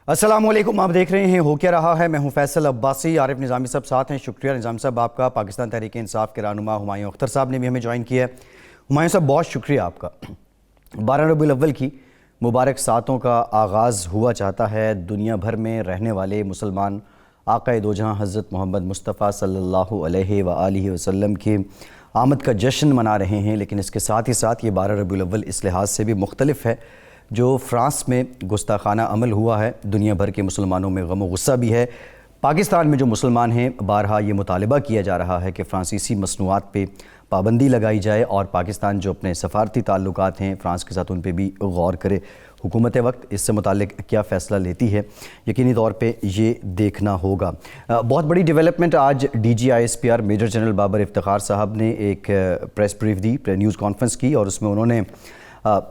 السلام علیکم، آپ دیکھ رہے ہیں ہو کیا رہا ہے۔ میں ہوں فیصل عباسی، عارف نظامی صاحب ساتھ ہیں۔ شکریہ نظامی صاحب آپ کا۔ پاکستان تحریک انصاف کے رہنما ہمایوں اختر صاحب نے بھی ہمیں جوائن کیا ہے۔ ہمایوں صاحب بہت شکریہ آپ کا۔ 12 ربیع الاول کی مبارک ساتوں کا آغاز ہوا چاہتا ہے۔ دنیا بھر میں رہنے والے مسلمان آقائے دو جہاں حضرت محمد مصطفیٰ صلی اللہ علیہ وآلہ وسلم کی آمد کا جشن منا رہے ہیں، لیکن اس کے ساتھ ہی ساتھ یہ 12 ربیع الاول اس لحاظ سے بھی مختلف ہے جو فرانس میں گستاخانہ عمل ہوا ہے۔ دنیا بھر کے مسلمانوں میں غم و غصہ بھی ہے۔ پاکستان میں جو مسلمان ہیں، بارہا یہ مطالبہ کیا جا رہا ہے کہ فرانسیسی مصنوعات پہ پابندی لگائی جائے اور پاکستان جو اپنے سفارتی تعلقات ہیں فرانس کے ساتھ ان پہ بھی غور کرے۔ حکومت وقت اس سے متعلق کیا فیصلہ لیتی ہے، یقینی طور پہ یہ دیکھنا ہوگا۔ بہت بڑی ڈیولپمنٹ آج DGISPR major general Babar Iftikhar صاحب نے ایک پریس بریف دی، نیوز کانفرنس کی، اور اس میں انہوں نے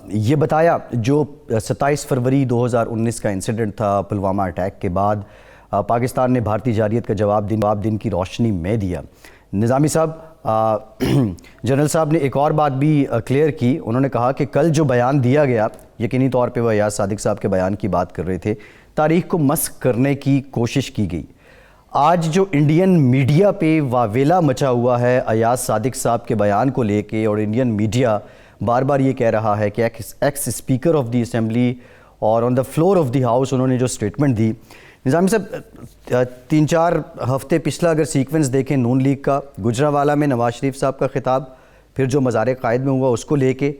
یہ بتایا جو 27 فروری 2019 کا انسیڈنٹ تھا پلوامہ اٹیک کے بعد، پاکستان نے بھارتی جارحیت کا جواب دن کی روشنی میں دیا۔ نظامی صاحب، جنرل صاحب نے ایک اور بات بھی کلیئر کی۔ انہوں نے کہا کہ کل جو بیان دیا گیا، یقینی طور پہ وہ ایاز صادق صاحب کے بیان کی بات کر رہے تھے، تاریخ کو مسخ کرنے کی کوشش کی گئی۔ آج جو انڈین میڈیا پہ واویلا مچا ہوا ہے ایاز صادق صاحب کے بیان کو لے کے، اور انڈین میڈیا بار بار یہ کہہ رہا ہے کہ ex speaker of the assembly اور on the floor of the house انہوں نے جو سٹیٹمنٹ دی۔ نظامی صاحب، 3-4 ہفتے پچھلا اگر سیکوینس دیکھیں نون لیگ کا، گجرانوالہ میں نواز شریف صاحب کا خطاب، پھر جو مزار قائد میں ہوا اس کو لے کے،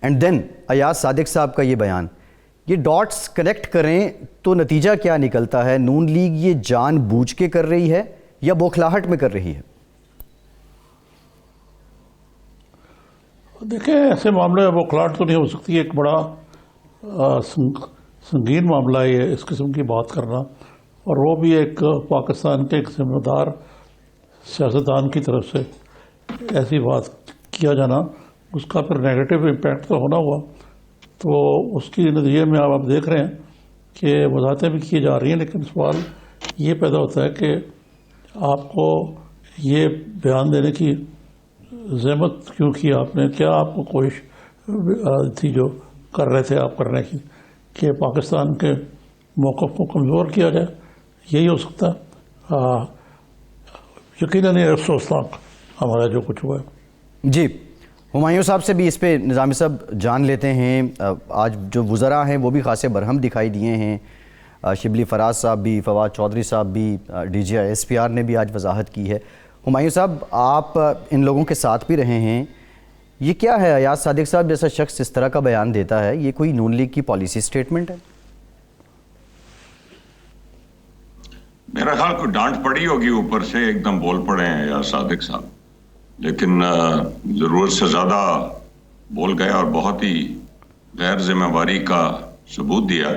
اینڈ دین ایاز صادق صاحب کا یہ بیان، یہ ڈاٹس کنیکٹ کریں تو نتیجہ کیا نکلتا ہے؟ نون لیگ یہ جان بوجھ کے کر رہی ہے یا بوکھلاہٹ میں کر رہی ہے؟ دیکھیں، ایسے معاملے بوکھلاہٹ تو نہیں ہو سکتی۔ ایک بڑا سنگین معاملہ ہے یہ، اس قسم کی بات کرنا، اور وہ بھی ایک پاکستان کے ایک ذمہ دار سیاستدان کی طرف سے ایسی بات کیا جانا، اس کا پھر نیگیٹو امپیکٹ تو ہونا ہوا۔ تو اس کی نتیجے میں آپ دیکھ رہے ہیں کہ وضاحتیں بھی کی جا رہی ہیں، لیکن سوال یہ پیدا ہوتا ہے کہ آپ کو یہ بیان دینے کی زحمت کیوں کی آپ نے؟ کیا آپ کو کوشش تھی جو کر رہے تھے آپ کرنے کی کہ پاکستان کے موقف کو کمزور کیا جائے؟ یہی ہو سکتا ہے۔ یقیناً یہ افسوسناک ہمارا جو کچھ ہوا ہے۔ جی، ہمایوں صاحب سے بھی اس پہ نظامی صاحب جان لیتے ہیں۔ آج جو وزراء ہیں وہ بھی خاصے برہم دکھائی دیے ہیں۔ شبلی فراز صاحب بھی، فواد چودھری صاحب بھی، DGISPR نے بھی آج وضاحت کی ہے۔ ہمایوں صاحب، آپ ان لوگوں کے ساتھ بھی رہے ہیں، یہ کیا ہے؟ ایاز صادق صاحب جیسا شخص اس طرح کا بیان دیتا ہے، یہ کوئی نون لیگ کی پالیسی سٹیٹمنٹ ہے؟ میرا خیال کو ڈانٹ پڑی ہوگی اوپر سے، ایک دم بول پڑے ہیں ایاز صادق صاحب، لیکن ضرورت سے زیادہ بول گئے اور بہت ہی غیر ذمہ داری کا ثبوت دیا۔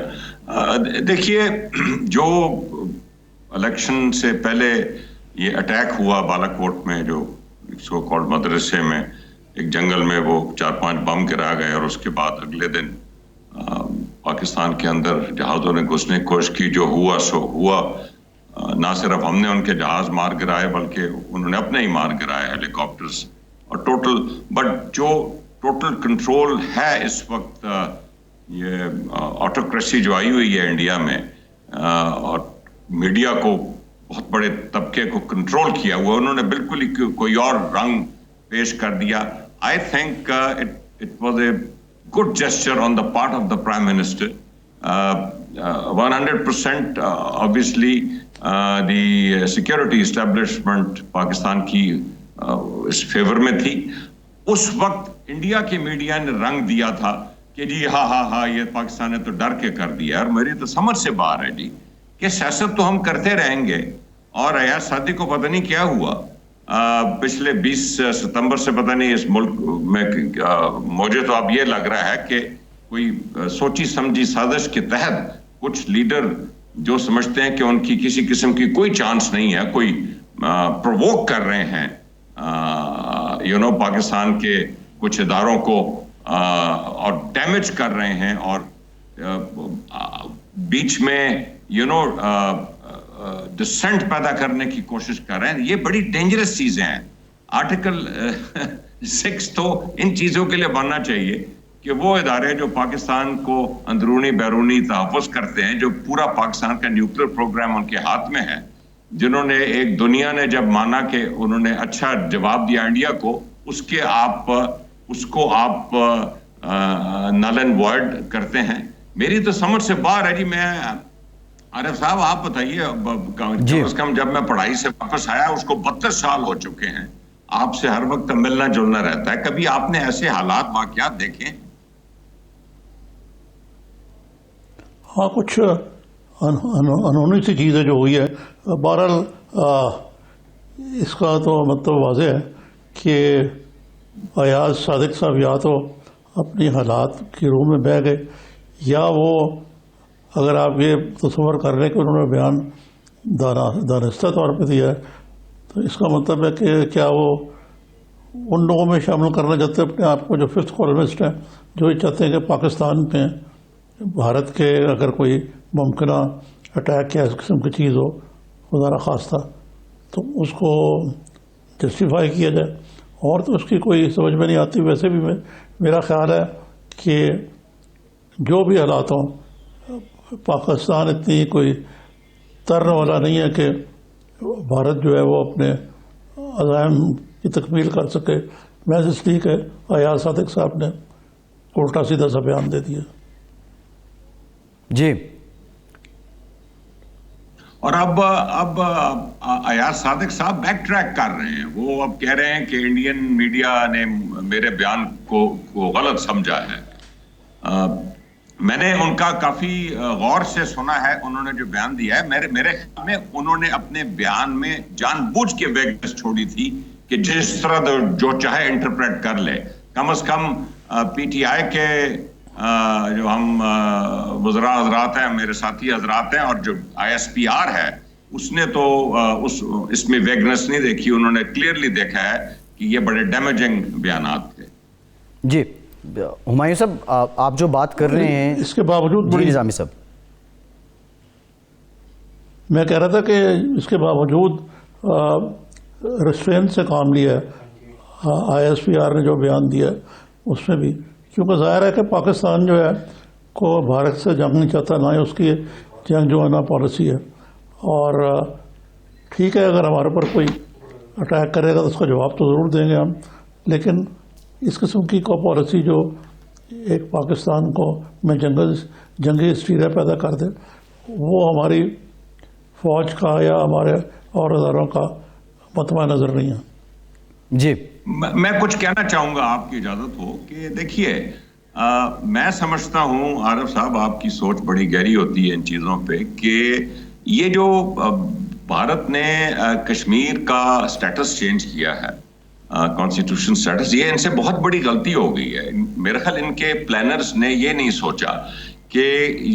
دیکھیے، جو الیکشن سے پہلے یہ اٹیک ہوا بالا کوٹ میں، جو سو کالڈ مدرسے میں، ایک جنگل میں وہ 4-5 بم گرا گئے، اور اس کے بعد اگلے دن پاکستان کے اندر جہازوں نے گھسنے کی کوشش کی۔ جو ہوا سو ہوا، نہ صرف ہم نے ان کے جہاز مار گرائے بلکہ انہوں نے اپنے ہی مار گرائے ہیلی کاپٹرز، اور بٹ جو ٹوٹل کنٹرول ہے اس وقت، یہ آٹوکریسی جو آئی ہوئی ہے انڈیا میں، اور میڈیا کو بہت بڑے طبقے کو کنٹرول کیا ہوا، انہوں نے بالکل ہی کوئی اور رنگ پیش کر دیا۔ I think it was a good gesture on the part of the prime minister. 100% obviously the security establishment Pakistan کی اس فیور میں تھی۔ اس وقت انڈیا کی میڈیا نے رنگ دیا تھا کہ جی ہاں یہ پاکستان نے تو ڈر کے کر دیا، اور میری تو سمجھ سے باہر ہے جی کہ سیاست تو ہم کرتے رہیں گے۔ اور ایاز صادق کو پتہ نہیں کیا ہوا، پچھلے 20 ستمبر سے پتہ نہیں اس ملک میں، مجھے تو اب یہ لگ رہا ہے کہ کوئی سوچی سمجھی سازش کے تحت کچھ لیڈر جو سمجھتے ہیں کہ ان کی کسی قسم کی کوئی چانس نہیں ہے، کوئی پرووک کر رہے ہیں پاکستان کے کچھ اداروں کو، اور ڈیمیج کر رہے ہیں، اور بیچ میں ڈسنٹ پیدا کرنے کی کوشش کر رہے ہیں۔ یہ بڑی ڈینجرس چیزیں ہیں۔ آرٹیکل 6 تو ان چیزوں کے لیے بننا چاہیے کہ وہ ادارے جو پاکستان کو اندرونی بیرونی تحفظ کرتے ہیں, جو پورا پاکستان کا نیوکلیر پروگرام ان کے ہاتھ میں ہے, جنہوں نے ایک دنیا نے جب مانا کہ انہوں نے اچھا جواب دیا انڈیا کو, اس کو آپ نل اینڈ وائڈ کرتے ہیں. میری تو سمجھ سے باہر ہے جی. میں عارف صاحب آپ بتائیے, کم از کم جب میں پڑھائی سے واپس آیا اس کو 32 سال ہو چکے ہیں. آپ سے ہر وقت ملنا جلنا رہتا ہے. کبھی آپ نے ایسے حالات واقعات دیکھے؟ ہاں, کچھ انہونی سی چیزیں جو ہوئی ہے. بہرحال اس کا تو مطلب واضح ہے کہ ایاز صادق صاحب یا تو اپنی حالات کی روح میں بہہ گئے, یا وہ اگر آپ یہ تصور کر رہے ہیں کہ انہوں نے بیان دانستہ طور پہ دیا ہے, تو اس کا مطلب ہے کہ کیا وہ ان لوگوں میں شامل کرنا چاہتے ہیں اپنے آپ کو جو ففتھ کالمسٹ ہیں, جو یہ چاہتے ہیں کہ پاکستان پہ بھارت کے اگر کوئی ممکنہ اٹیک یا اس قسم کی چیز ہو خدا نخواستہ, تو اس کو جسٹیفائی کیا جائے. اور تو اس کی کوئی سمجھ میں نہیں آتی. ویسے بھی میرا خیال ہے کہ جو بھی حالات ہوں, پاکستان اتنی کوئی ترنے والا نہیں ہے کہ بھارت جو ہے وہ اپنے عزائم کی تکمیل کر سکے. میں اس لیے کہ ایاز صادق صاحب نے الٹا سیدھا سا بیان دے دیا. جی, اور اب ایاز صادق صاحب بیک ٹریک کر رہے ہیں. وہ اب کہہ رہے ہیں کہ انڈین میڈیا نے میرے بیان کو غلط سمجھا ہے. میں نے ان کا کافی غور سے سنا ہے. انہوں نے جو بیان دیا ہے, میرے خیال میں انہوں نے اپنے بیان میں جان بوجھ کے ویگنس چھوڑی تھی کہ جس طرح جو چاہے انٹرپریٹ کر لے. کم از کم پی ٹی آئی کے جو ہم وزراء حضرات ہیں, میرے ساتھی حضرات ہیں, اور جو آئی ایس پی آر ہے, اس نے تو اس میں ویگنس نہیں دیکھی. انہوں نے کلیئرلی دیکھا ہے کہ یہ بڑے ڈیمیجنگ بیانات تھے. جی ہمایوں صاحب, آپ جو بات کر رہے ہیں اس کے باوجود جی نظامی صاحب, میں کہہ رہا تھا کہ اس کے باوجود ریسٹرینٹ سے کام لیا ہے آئی ایس پی آر نے جو بیان دیا ہے اس میں بھی, کیونکہ ظاہر ہے کہ پاکستان جو ہے کو بھارت سے جنگ نہیں چاہتا, نہ ہی اس کی جنگ جو ہے نا پالیسی ہے. اور ٹھیک ہے, اگر ہمارے پر کوئی اٹیک کرے گا تو اس کا جواب تو ضرور دیں گے ہم, لیکن اس قسم کی کو پالیسی جو ایک پاکستان کو میں جنگی اسٹیریا پیدا کر دے, وہ ہماری فوج کا یا ہمارے اور اداروں کا مطمع نظر نہیں ہے. جی میں کچھ کہنا چاہوں گا, آپ کی اجازت ہو. کہ دیکھیے, میں سمجھتا ہوں عارف صاحب آپ کی سوچ بڑی گہری ہوتی ہے ان چیزوں پہ, کہ یہ جو بھارت نے کشمیر کا سٹیٹس چینج کیا ہے, کانسٹیٹیوشن سٹیٹس, یہ ان سے بہت بڑی غلطی ہو گئی ہے. میرے خیال ان کے پلانرز نے یہ نہیں سوچا کہ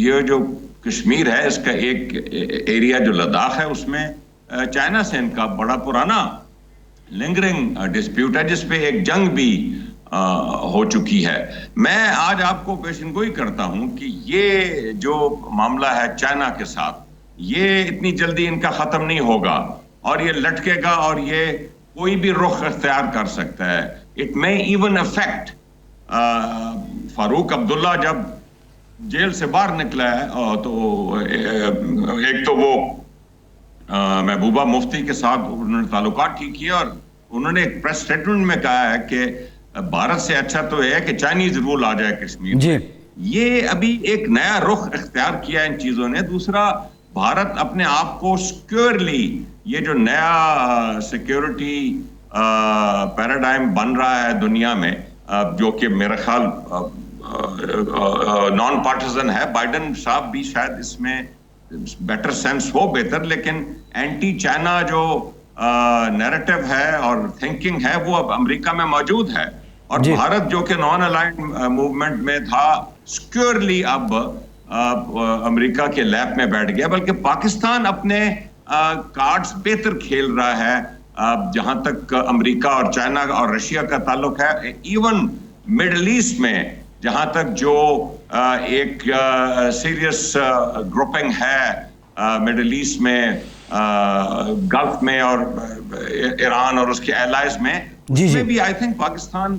یہ جو کشمیر ہے اس کا ایک ایریا جو لداخ ہے, اس میں چائنا سے ان کا بڑا پرانا لنگرنگ ڈسپیوٹ ہے, جس پہ ایک جنگ بھی ہو چکی ہے. میں آج آپ کو پیشن گوئی کرتا ہوں کہ یہ جو معاملہ ہے چائنا کے ساتھ, یہ اتنی جلدی ان کا ختم نہیں ہوگا, اور یہ لٹکے گا, اور یہ کوئی بھی رخ اختیار کر سکتا ہے. اٹ میں ایون افیکٹ فاروق عبداللہ جب جیل سے باہر نکلا ہے, تو ایک تو وہ محبوبہ مفتی کے ساتھ انہوں نے تعلقات ٹھیک کیے, اور انہوں نے ایک پریس اسٹیٹمنٹ میں کہا ہے کہ بھارت سے اچھا تو ہے کہ چائنیز رول آ جائے کشمیر. جی یہ ابھی ایک نیا رخ اختیار کیا ان چیزوں نے. دوسرا, بھارت اپنے آپ کو سیکیورلی, یہ جو نیا سیکیورٹی پیراڈائم بن رہا ہے دنیا میں, جو کہ میرا خیال نان پارٹیزن ہے, بائیڈن صاحب بھی شاید اس میں بیٹر سینس ہو بہتر, لیکن اینٹی چائنا جو نیریٹو ہے اور تھنکنگ ہے وہ اب امریکہ میں موجود ہے. اور بھارت جو کہ نان الائنڈ موومنٹ میں تھا, سیکیورلی اب امریکہ کے لیپ میں بیٹھ گیا. بلکہ پاکستان اپنے کارڈز بہتر کھیل رہا ہے جہاں تک امریکہ اور چائنا اور رشیا کا تعلق ہے. ایون مڈل ایسٹ میں جہاں تک جو ایک سیریس گروپنگ ہے مڈل ایسٹ میں, گلف میں, اور ایران اور اس کے ایلائز میں, اس میں بھی آئی تھنک پاکستان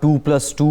2+2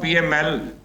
PML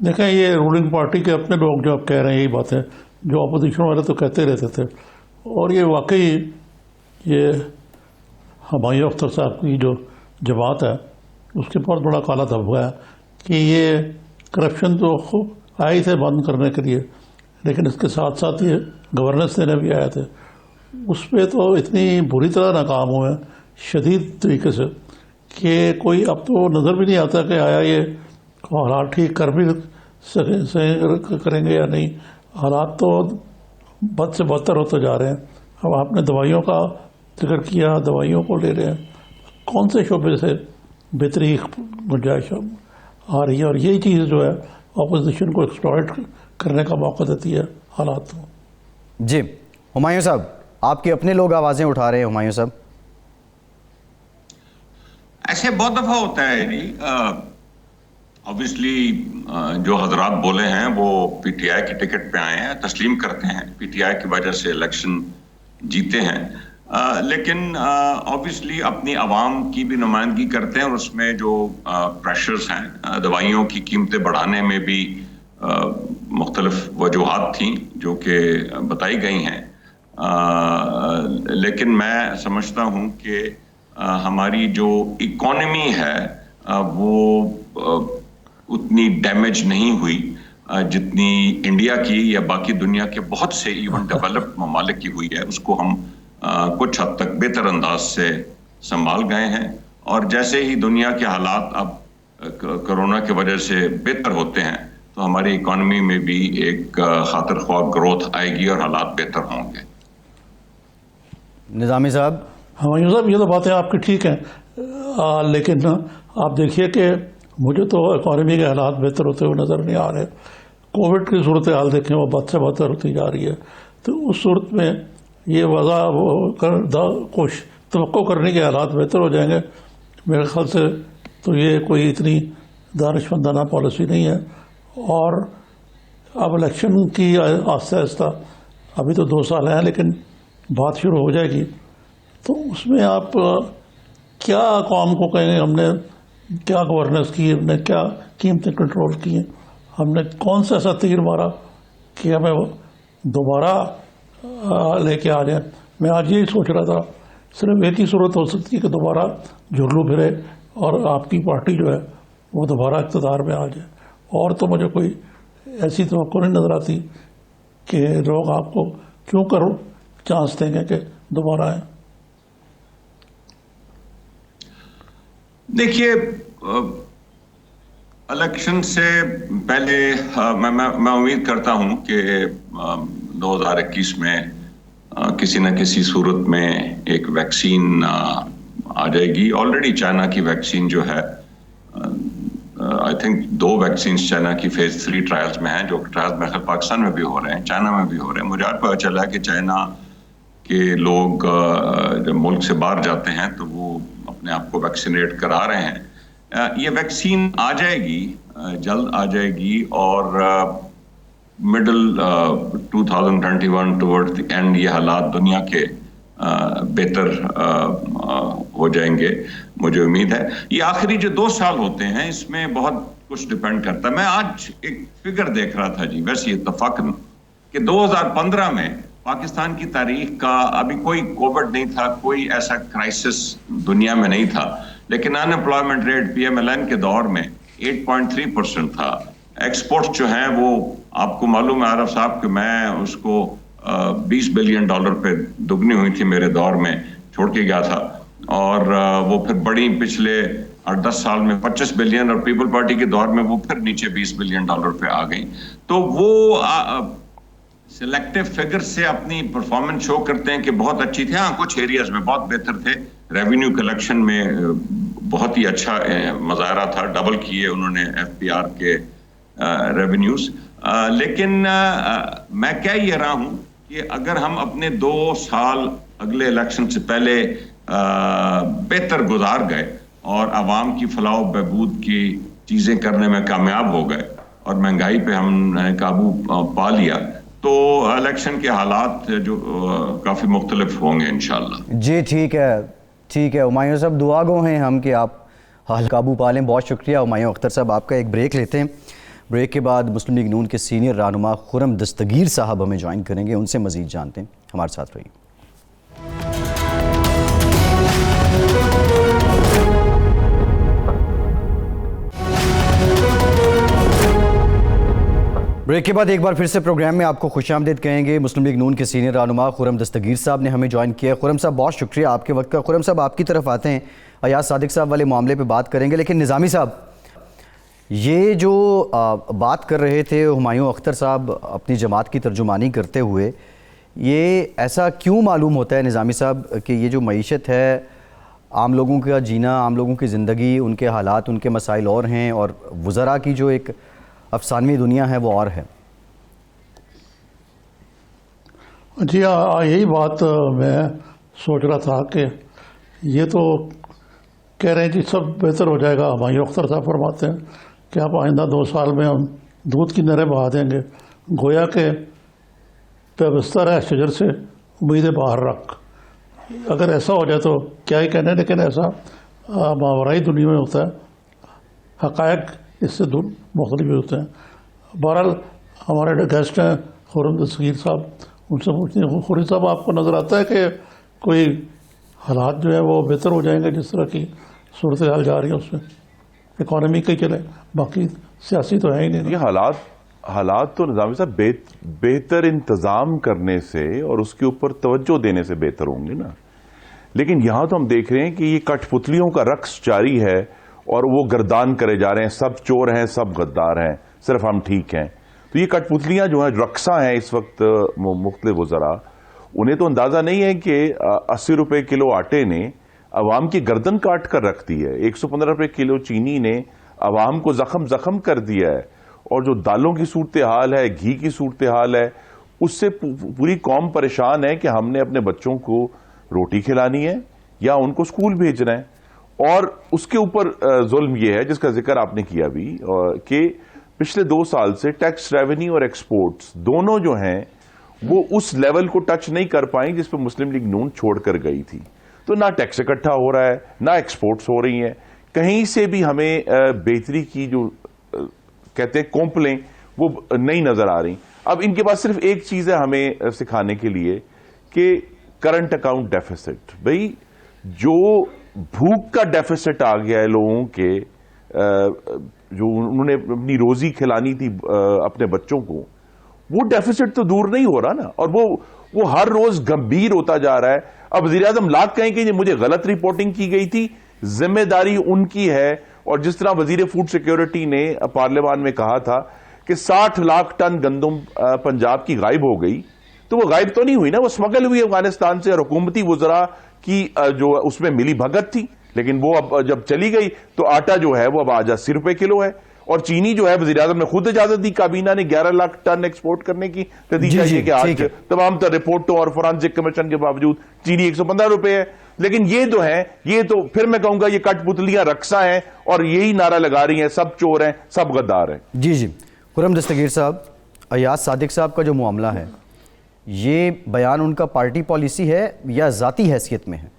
دیکھیں یہ رولنگ پارٹی کے اپنے لوگ جو آپ کہہ رہے ہیں یہی بات ہے، جو اپوزیشن والے تو کہتے رہتے تھے، اور یہ واقعی یہ ہمایوں اختر صاحب کی جو جماعت ہے اس کے بہت بڑا کالا دھبا ہے کہ یہ کرپشن تو خوب آئے تھے بند کرنے کے لیے، لیکن اس کے ساتھ ساتھ یہ گورننس دینے بھی آئے تھے، اس پہ تو اتنی بری طرح ناکام ہوئے شدید طریقے سے کہ کوئی اب تو نظر بھی نہیں آتا کہ آیا یہ حالات ٹھیک کر بھی کریں گے یا نہیں. حالات تو بد سے بدتر ہوتے جا رہے ہیں. اب آپ نے دوائیوں کا ذکر کیا، دوائیوں کو لے رہے ہیں، کون سے شعبے سے بہتری گنجائش آ رہی ہے، اور یہی چیز جو ہے اپوزیشن کو ایکسپلائٹ کرنے کا موقع دیتی ہے حالات کو. جی ہمایوں صاحب، آپ کے اپنے لوگ آوازیں اٹھا رہے ہیں. ہمایوں صاحب ایسے بہت دفعہ ہوتا ہے جی. آبویسلی جو حضرات بولے ہیں وہ پی ٹی آئی کی ٹکٹ پہ آئے ہیں، تسلیم کرتے ہیں پی ٹی آئی کی وجہ سے الیکشن جیتے ہیں، لیکن آبویسلی اپنی عوام کی بھی نمائندگی کرتے ہیں، اور اس میں جو پریشرز ہیں، دوائیوں کی قیمتیں بڑھانے میں بھی مختلف وجوہات تھیں جو کہ بتائی گئی ہیں، لیکن میں سمجھتا ہوں کہ ہماری جو اکانومی ہے وہ اتنی ڈیمیج نہیں ہوئی جتنی انڈیا کی یا باقی دنیا کے بہت سے ایون ڈیولپڈ ممالک کی ہوئی ہے. اس کو ہم کچھ حد تک بہتر انداز سے سنبھال گئے ہیں، اور جیسے ہی دنیا کے حالات اب کرونا کی وجہ سے بہتر ہوتے ہیں تو ہماری اکانومی میں بھی ایک خاطر خواہ گروتھ آئے گی اور حالات بہتر ہوں گے. نظامی صاحب. ہمایوں صاحب یہ تو باتیں آپ کی ٹھیک ہیں، لیکن آپ دیکھیے کہ مجھے تو اکانومی کے حالات بہتر ہوتے ہوئے نظر نہیں آ رہے. کووڈ کی صورتحال دیکھیں وہ بد سے بدتر ہوتی جا رہی ہے، تو اس صورت میں یہ وضع کچھ توقع کرنے کے حالات بہتر ہو جائیں گے میرے خیال سے. تو یہ کوئی اتنی دانش مندانہ پالیسی نہیں ہے. اور اب الیکشن کی آہستہ آہستہ ابھی تو 2 سال ہیں لیکن بات شروع ہو جائے گی، تو اس میں آپ کیا قوم کو کہیں گے ہم نے کیا گورننس کی، ہم نے کیا قیمتیں کنٹرول کی ہیں، ہم نے کون سا ایسا تیر مارا کہ ہمیں دوبارہ لے کے آ جائیں. میں آج یہی سوچ رہا تھا صرف ایک ہی صورت ہو سکتی ہے کہ دوبارہ جھرلو پھرے اور آپ کی پارٹی جو ہے وہ دوبارہ اقتدار میں آ جائے، اور تو مجھے کوئی ایسی توقع نہیں نظر آتی کہ لوگ آپ کو کیوں کرو چانس دیں گے کہ دوبارہ آئیں. دیکھیے الیکشن سے پہلے میں امید کرتا ہوں کہ 2021 میں کسی نہ کسی صورت میں ایک ویکسین آ جائے گی. آلریڈی چائنا کی ویکسین جو ہے آئی تھنک 2 ویکسینز چائنا کی فیز 3 ٹرائلز میں ہیں، جو ٹرائلز میں پاکستان میں بھی ہو رہے ہیں، چائنا میں بھی ہو رہے ہیں. مجھے آج پتہ چلا کہ چائنا کے لوگ جب ملک سے باہر جاتے ہیں تو وہ اپنے آپ کو ویکسینیٹ کرا رہے ہیں. یہ ویکسین آ جائے گی، جلد آ جائے گی، اور مڈل 2021 ٹورڈ دی اینڈ یہ حالات دنیا کے بہتر ہو جائیں گے، مجھے امید ہے. یہ آخری جو 2 سال ہوتے ہیں اس میں بہت کچھ ڈیپینڈ کرتا ہے. میں آج ایک فگر دیکھ رہا تھا جی، ویسے اتفاقاً، کہ 2015 میں پاکستان کی تاریخ کا ابھی کوئی کووڈ نہیں تھا، کوئی ایسا کرائسس دنیا میں نہیں تھا، لیکن unemployment rate P M L N کے دور میں 8.3% تھا. ایکسپورٹس جو ہیں وہ آپ کو معلوم ہے عارف صاحب کہ میں اس کو $20 بلین پہ دگنی ہوئی تھی میرے دور میں، چھوڑ کے گیا تھا، اور وہ پھر بڑی پچھلے 8-10 سال میں 25 بلین، اور پیپل پارٹی کے دور میں وہ پھر نیچے $20 بلین پہ آ گئی. تو وہ سلیکٹیو فگر سے اپنی پرفارمنس شو کرتے ہیں کہ بہت اچھی تھی. ہاں کچھ ایریاز میں بہت بہتر تھے. ریونیو کلیکشن میں بہت ہی اچھا مظاہرہ تھا، ڈبل کیے انہوں نے ایف پی آر کے ریونیوز. لیکن میں کہہ یہ رہا ہوں کہ اگر ہم اپنے 2 سال اگلے الیکشن سے پہلے بہتر گزار گئے اور عوام کی فلاح و بہبود کی چیزیں کرنے میں کامیاب ہو گئے اور مہنگائی پہ ہم نے قابو پا لیا، تو الیکشن کے حالات جو کافی مختلف ہوں گے انشاءاللہ. جی ٹھیک ہے ہمایوں صاحب، دعا گو ہیں ہم کہ آپ حال قابو پا لیں. بہت شکریہ ہمایوں اختر صاحب آپ کا. ایک بریک لیتے ہیں. بریک کے بعد مسلم لیگ نون کے سینئر رہنما خرم دستگیر صاحب ہمیں جوائن کریں گے، ان سے مزید جانتے ہیں، ہمارے ساتھ رہیے۔ بریک کے بعد ایک بار پھر سے پروگرام میں آپ کو خوش آمدید کہیں گے۔ مسلم لیگ نون کے سینئر رہنما خرم دستگیر صاحب نے ہمیں جوائن کیا ہے۔ خرم صاحب بہت شکریہ آپ کے وقت کا۔ خرم صاحب آپ کی طرف آتے ہیں، ایاز صادق صاحب والے معاملے پہ بات کریں گے، لیکن نظامی صاحب یہ جو بات کر رہے تھے ہمایوں اختر صاحب اپنی جماعت کی ترجمانی کرتے ہوئے، یہ ایسا کیوں معلوم ہوتا ہے نظامی صاحب کہ یہ جو معیشت ہے، عام لوگوں کا جینا، عام لوگوں کی زندگی، ان کے حالات، ان کے مسائل اور ہیں، اور وزراء کی جو ایک افسانوی دنیا ہے وہ اور ہے؟ جی یہی بات میں سوچ رہا تھا کہ یہ تو کہہ رہے ہیں جی سب بہتر ہو جائے گا۔ ہمایوں اختر صاحب فرماتے ہیں کہ آپ آئندہ 2 سال میں ہم دودھ کی نہریں بہا دیں گے، گویا کہ پیوستہ ہے شجر سے امیدیں باہر رکھ۔ اگر ایسا ہو جائے تو کیا ہی کہنے، لیکن ایسا ماورائی دنیا میں ہوتا ہے، حقائق اس سے مختلف بھی ہوتے ہیں۔ بہرحال ہمارے گیسٹ ہیں خرم دستگیر صاحب، ان سے پوچھتے ہیں خورشید صاحب آپ کو نظر آتا ہے کہ کوئی حالات جو ہیں وہ بہتر ہو جائیں گے جس طرح کی صورتحال جا رہی ہے اس میں؟ اکانومی کہیں چلے، باقی سیاسی تو ہے ہی نہیں۔ یہ حالات تو نظامی صاحب بہتر انتظام کرنے سے اور اس کے اوپر توجہ دینے سے بہتر ہوں گے نا، لیکن یہاں تو ہم دیکھ رہے ہیں کہ یہ کٹ پتلیوں کا رقص جاری ہے اور وہ گردان کرے جا رہے ہیں، سب چور ہیں، سب غدار ہیں، صرف ہم ٹھیک ہیں۔ تو یہ کٹ پتلیاں جو ہیں رقصاں ہیں اس وقت مختلف وزراء، انہیں تو اندازہ نہیں ہے کہ 80 روپے کلو آٹے نے عوام کی گردن کاٹ کر رکھ دی ہے، 115 روپے کلو چینی نے عوام کو زخم کر دیا ہے، اور جو دالوں کی صورتحال ہے، گھی کی صورتحال ہے، اس سے پوری قوم پریشان ہے کہ ہم نے اپنے بچوں کو روٹی کھلانی ہے یا ان کو اسکول بھیجنا ہے۔ اور اس کے اوپر ظلم یہ ہے جس کا ذکر آپ نے کیا بھی کہ پچھلے 2 سال سے ٹیکس ریونیو اور ایکسپورٹس دونوں جو ہیں وہ اس لیول کو ٹچ نہیں کر پائیں جس پہ مسلم لیگ نون چھوڑ کر گئی تھی۔ تو نہ ٹیکس اکٹھا ہو رہا ہے، نہ ایکسپورٹس ہو رہی ہیں، کہیں سے بھی ہمیں بہتری کی جو کہتے ہیں کومپلیں وہ نہیں نظر آ رہی۔ اب ان کے پاس صرف ایک چیز ہے ہمیں سکھانے کے لیے کہ کرنٹ اکاؤنٹ ڈیفیسٹ۔ بھئی جو بھوک کا ڈیفیسٹ آ گیا ہے لوگوں کے، جو انہوں نے اپنی روزی کھلانی تھی اپنے بچوں کو، وہ ڈیفیسٹ تو دور نہیں ہو رہا نا، اور وہ ہر روز گمبھیر ہوتا جا رہا ہے۔ اب وزیر اعظم لاکھ کہیں کہ مجھے غلط رپورٹنگ کی گئی تھی، ذمہ داری ان کی ہے۔ اور جس طرح وزیر فوڈ سیکیورٹی نے پارلیمان میں کہا تھا کہ 60 لاکھ ٹن گندم پنجاب کی غائب ہو گئی، تو وہ غائب تو نہیں ہوئی نا، وہ اسمگل ہوئی افغانستان سے، اور حکومتی وزراء کی جو اس میں ملی بھگت تھی، لیکن وہ اب جب چلی گئی تو آٹا جو ہے وہ اب آج 80 روپے کلو ہے۔ اور چینی جو ہے وزیر اعظم نے خود اجازت دی کابینہ نے 11 لاکھ ٹن ایکسپورٹ کرنے کی، نتیجہ یہ کہ آج تمام تر رپورٹوں اور فورانسک کمیشن کے باوجود چینی 115 روپے ہے۔ لیکن یہ جو ہے، یہ تو پھر میں کہوں گا یہ کٹ پتلیاں رقصاں ہیں، اور یہی نعرہ لگا رہی ہیں سب چور ہیں، سب غدار ہیں۔ جی خرم دستگیر صاحب، ایاز صادق صاحب کا جو معاملہ ہے، یہ بیان ان کا پارٹی پالیسی ہے یا ذاتی حیثیت میں ہے؟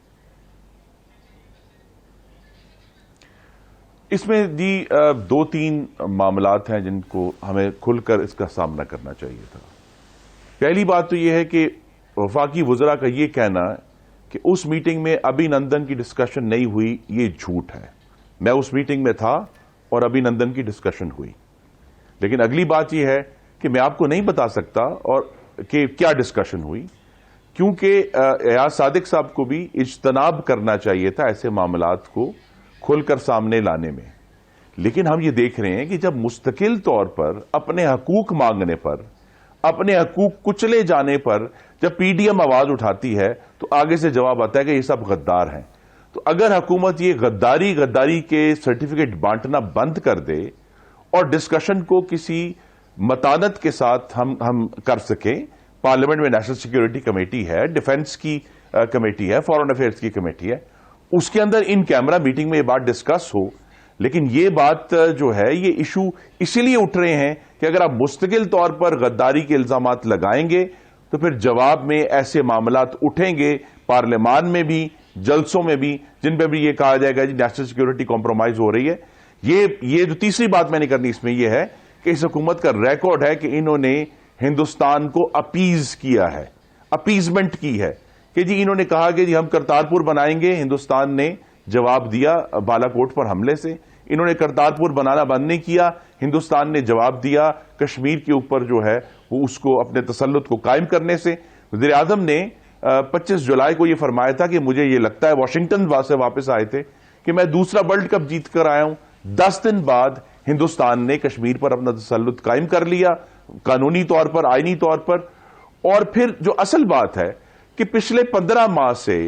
اس میں جی 2-3 معاملات ہیں جن کو ہمیں کھل کر اس کا سامنا کرنا چاہیے تھا۔ پہلی بات تو یہ ہے کہ وفاقی وزراء کا یہ کہنا کہ اس میٹنگ میں ابھی نندن کی ڈسکشن نہیں ہوئی، یہ جھوٹ ہے۔ میں اس میٹنگ میں تھا اور ابھی نندن کی ڈسکشن ہوئی، لیکن اگلی بات یہ ہے کہ میں آپ کو نہیں بتا سکتا اور کہ کیا ڈسکشن ہوئی، کیونکہ ایاز صادق صاحب کو بھی اجتناب کرنا چاہیے تھا ایسے معاملات کو کھل کر سامنے لانے میں۔ لیکن ہم یہ دیکھ رہے ہیں کہ جب مستقل طور پر اپنے حقوق مانگنے پر، اپنے حقوق کچلے جانے پر جب پی ڈی ایم آواز اٹھاتی ہے تو آگے سے جواب آتا ہے کہ یہ سب غدار ہیں۔ تو اگر حکومت یہ غداری کے سرٹیفکیٹ بانٹنا بند کر دے اور ڈسکشن کو کسی متانت کے ساتھ ہم کر سکیں، پارلیمنٹ میں نیشنل سیکیورٹی کمیٹی ہے، ڈیفنس کی کمیٹی ہے، فارن افیئرز کی کمیٹی ہے، اس کے اندر ان کیمرہ میٹنگ میں یہ بات ڈسکس ہو۔ لیکن یہ بات جو ہے، یہ ایشو اسی لیے اٹھ رہے ہیں کہ اگر آپ مستقل طور پر غداری کے الزامات لگائیں گے تو پھر جواب میں ایسے معاملات اٹھیں گے پارلیمان میں بھی، جلسوں میں بھی، جن پہ بھی یہ کہا جائے گا جی نیشنل سیکیورٹی کمپرومائز ہو رہی ہے۔ یہ جو تیسری بات میں نے کرنی اس میں یہ ہے کہ اس حکومت کا ریکارڈ ہے کہ انہوں نے ہندوستان کو اپیز کیا ہے, اپیزمنٹ کی ہے کہ جی انہوں نے کہا کہ جی ہم کرتارپور بنائیں گے, ہندوستان نے جواب دیا بالا کوٹ پر حملے سے. انہوں نے کرتارپور بنانا بند نہیں کیا, ہندوستان نے جواب دیا کشمیر کے اوپر جو ہے وہ اس کو اپنے تسلط کو قائم کرنے سے. وزیر اعظم نے 25 جولائی کو یہ فرمایا تھا کہ مجھے یہ لگتا ہے, واشنگٹن سے واپس آئے تھے, کہ میں دوسرا ورلڈ کپ جیت کر آیا ہوں. 10 دن بعد ہندوستان نے کشمیر پر اپنا تسلط قائم کر لیا, قانونی طور پر, آئینی طور پر. اور پھر جو اصل بات ہے کہ پچھلے 15 ماہ سے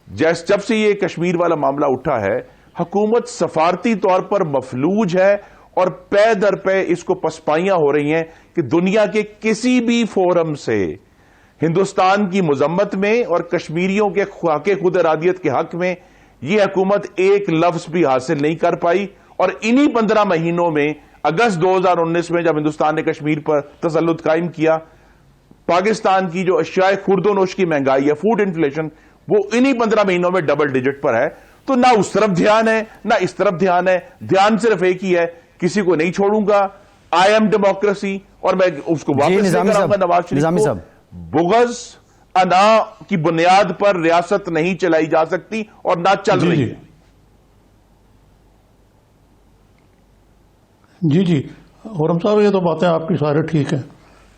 جب سے یہ کشمیر والا معاملہ اٹھا ہے, حکومت سفارتی طور پر مفلوج ہے اور پے در پے اس کو پسپائیاں ہو رہی ہیں کہ دنیا کے کسی بھی فورم سے ہندوستان کی مذمت میں اور کشمیریوں کے حق خود ارادیت کے حق میں یہ حکومت ایک لفظ بھی حاصل نہیں کر پائی. اور انہی 15 مہینوں میں اگست 2019 میں جب ہندوستان نے کشمیر پر تسلط قائم کیا, پاکستان کی جو اشیاء خورد و نوش کی مہنگائی ہے, فوڈ انفلیشن, وہ انہی 15 مہینوں میں ڈبل ڈیجٹ پر ہے. تو نہ اس طرف دھیان ہے نہ اس طرف دھیان ہے, دھیان صرف ایک ہی ہے, کسی کو نہیں چھوڑوں گا, آئی ایم ڈیموکریسی. اور میں اس کو واپس لے کر آؤں گا نواز شریف کو, بغض انا کی بنیاد پر ریاست نہیں چلائی جا سکتی اور نہ چل رہی ہے. جی خرم صاحب, یہ تو باتیں آپ کی سارے ٹھیک ہیں,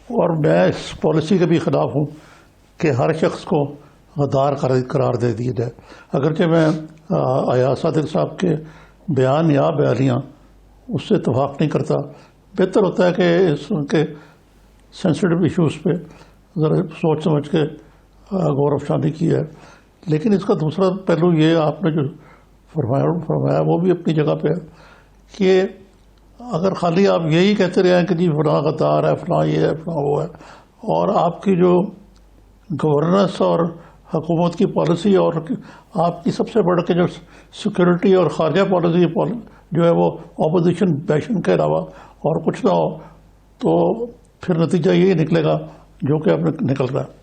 اور میں اس پالیسی کے بھی خلاف ہوں کہ ہر شخص کو غدار قرار دے دیا جائے. اگرچہ میں ایاز صادق صاحب کے بیان یا بیانیاں اس سے اتفاق نہیں کرتا. بہتر ہوتا ہے کہ اس کے سینسٹیو ایشوز پہ ذرا سوچ سمجھ کے غور افشانی کی ہے. لیکن اس کا دوسرا پہلو یہ آپ نے جو فرمایا وہ بھی اپنی جگہ پہ ہے کہ اگر خالی آپ یہی کہتے رہے ہیں کہ جی فلاں غدار ہے, فلاں یہ ہے, فلاں وہ ہے, اور آپ کی جو گورننس اور حکومت کی پالیسی اور آپ کی سب سے بڑھ کے جو سیکورٹی اور خارجہ پالیسی جو ہے وہ اپوزیشن بیشن کے علاوہ اور کچھ نہ ہو, تو پھر نتیجہ یہی نکلے گا جو کہ اب نکل رہا ہے.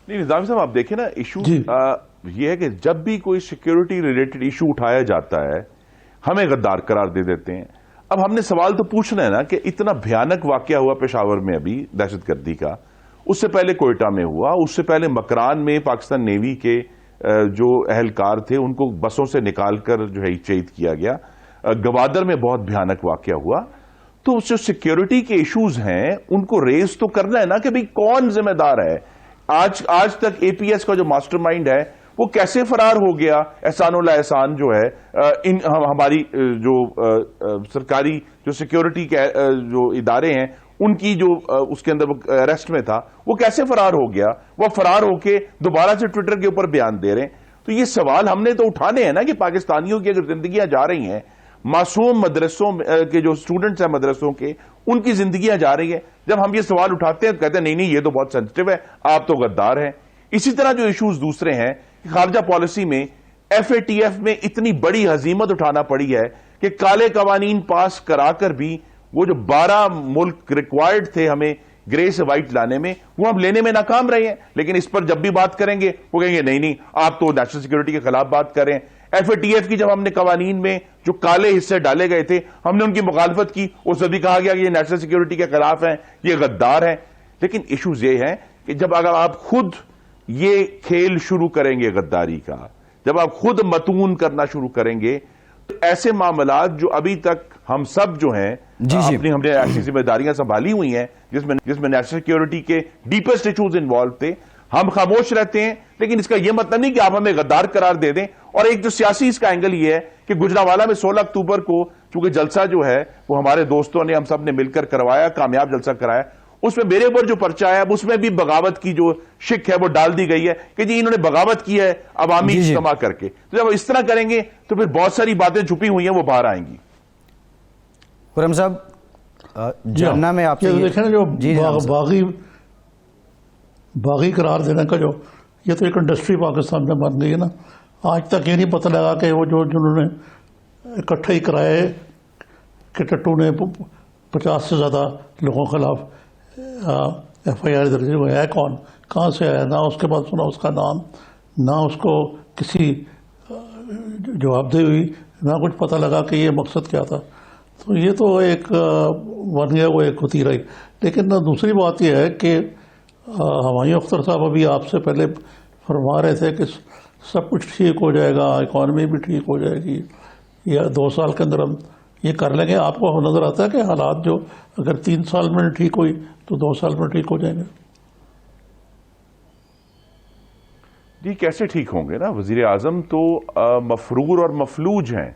نہیں نظامی صاحب, آپ دیکھیں نا ایشو یہ ہے کہ جب بھی کوئی سیکیورٹی ریلیٹڈ ایشو اٹھایا جاتا ہے ہمیں غدار قرار دے دیتے ہیں. اب ہم نے سوال تو پوچھنا ہے نا کہ اتنا بھیانک واقعہ ہوا پشاور میں ابھی دہشت گردی کا, اس سے پہلے کوئٹہ میں ہوا, اس سے پہلے مکران میں پاکستان نیوی کے جو اہلکار تھے ان کو بسوں سے نکال کر جو ہے شہید کیا گیا, گوادر میں بہت بھیانک واقعہ ہوا. تو جو سیکیورٹی کے ایشوز ہیں ان کو ریز تو کرنا ہے نا کہ بھئی کون ذمہ دار ہے. آج تک اے پی ایس کا جو ماسٹر مائنڈ ہے وہ کیسے فرار ہو گیا. احسان اللہ احسان جو ہے ہماری جو سرکاری جو سیکیورٹی کے جو ادارے ہیں ان کی جو اس کے اندر اریسٹ میں تھا, وہ کیسے فرار ہو گیا. وہ فرار ہو کے دوبارہ سے ٹویٹر کے اوپر بیان دے رہے ہیں. تو یہ سوال ہم نے تو اٹھانے ہیں نا کہ پاکستانیوں کی اگر زندگیاں جا رہی ہیں, معصوم مدرسوں کے جو اسٹوڈنٹس ہیں مدرسوں کے, ان کی زندگیاں جا رہی ہیں, جب ہم یہ سوال اٹھاتے ہیں تو کہتے ہیں نہیں یہ تو بہت سینسٹیو ہے, آپ تو غدار ہیں. اسی طرح جو ایشوز دوسرے ہیں, خارجہ پالیسی میں ایف اے ٹی ایف میں اتنی بڑی ہزیمت اٹھانا پڑی ہے کہ کالے قوانین پاس کرا کر بھی وہ جو 12 ملک ریکوائرڈ تھے ہمیں گرے سے وائٹ لانے میں, وہ ہم لینے میں ناکام رہے ہیں. لیکن اس پر جب بھی بات کریں گے وہ کہیں گے نہیں آپ تو نیشنل سیکورٹی کے خلاف بات کریں. ایف اے ٹی ایف کی جب ہم نے قوانین میں جو کالے حصے ڈالے گئے تھے ہم نے ان کی مخالفت کی, اس سے بھی کہا گیا کہ یہ نیشنل سیکورٹی کے خلاف ہیں, یہ غدار ہیں. لیکن ایشوز یہ ہیں کہ جب اگر آپ خود یہ کھیل شروع کریں گے غداری کا, جب آپ خود متون کرنا شروع کریں گے, تو ایسے معاملات جو ابھی تک ہم سب جو ہیں اپنی ہم نے ایسی ذمہ داریاں سنبھالی ہوئی ہیں جس میں نیشنل سیکورٹی کے ڈیپسٹ ایشوز انوالو تھے, ہم خاموش رہتے ہیں. لیکن اس کا یہ مطلب نہیں کہ آپ ہمیں غدار قرار دے دیں. اور ایک جو سیاسی اس کا اینگل یہ ہے کہ گجرانوالہ میں 16 اکتوبر کو چونکہ جلسہ جو ہے وہ ہمارے دوستوں نے ہم سب نے مل کر کروایا, کامیاب جلسہ کرایا, اس میں میرے اوپر جو پرچہ ہے اس میں بھی بغاوت کی جو شک ہے وہ ڈال دی گئی ہے کہ جی انہوں نے بغاوت کی ہے عوامی اجتماع کر کے. تو جب اس طرح کریں گے تو پھر بہت ساری باتیں چھپی ہوئی ہیں وہ باہر آئیں گی. خرم صاحب جاننا میں آپ سے دیکھیں نا جو باغی قرار دینے کا جو یہ تو ایک انڈسٹری پاکستان میں بن گئی ہے نا. آج تک یہ نہیں پتہ لگا کہ وہ جنہوں نے اکٹھے ہی کرائے کہ ٹٹو نے 50 سے زیادہ لوگوں کے خلاف ایف آئی آر درج ہوئے, ہے کون, کہاں سے آیا, نہ اس کے بعد سنا اس کا نام, نہ اس کو کسی جواب دہ ہوئی نہ کچھ پتہ لگا کہ یہ مقصد کیا تھا. تو یہ تو ایک بن گیا وہ ایک ہوتی رہی. لیکن دوسری بات یہ ہے کہ ہمایوں اختر صاحب ابھی آپ سے پہلے فرما رہے تھے کہ سب کچھ ٹھیک ہو جائے گا, اکانومی بھی ٹھیک ہو جائے گی, یا 2 سال کے اندر ہم یہ کر لیں گے. آپ کو نظر آتا ہے کہ حالات جو اگر 3 سال میں ٹھیک ہوئی تو 2 سال میں ٹھیک ہو جائیں گے؟ جی کیسے ٹھیک ہوں گے نا. وزیر اعظم تو مفرور اور مفلوج ہیں.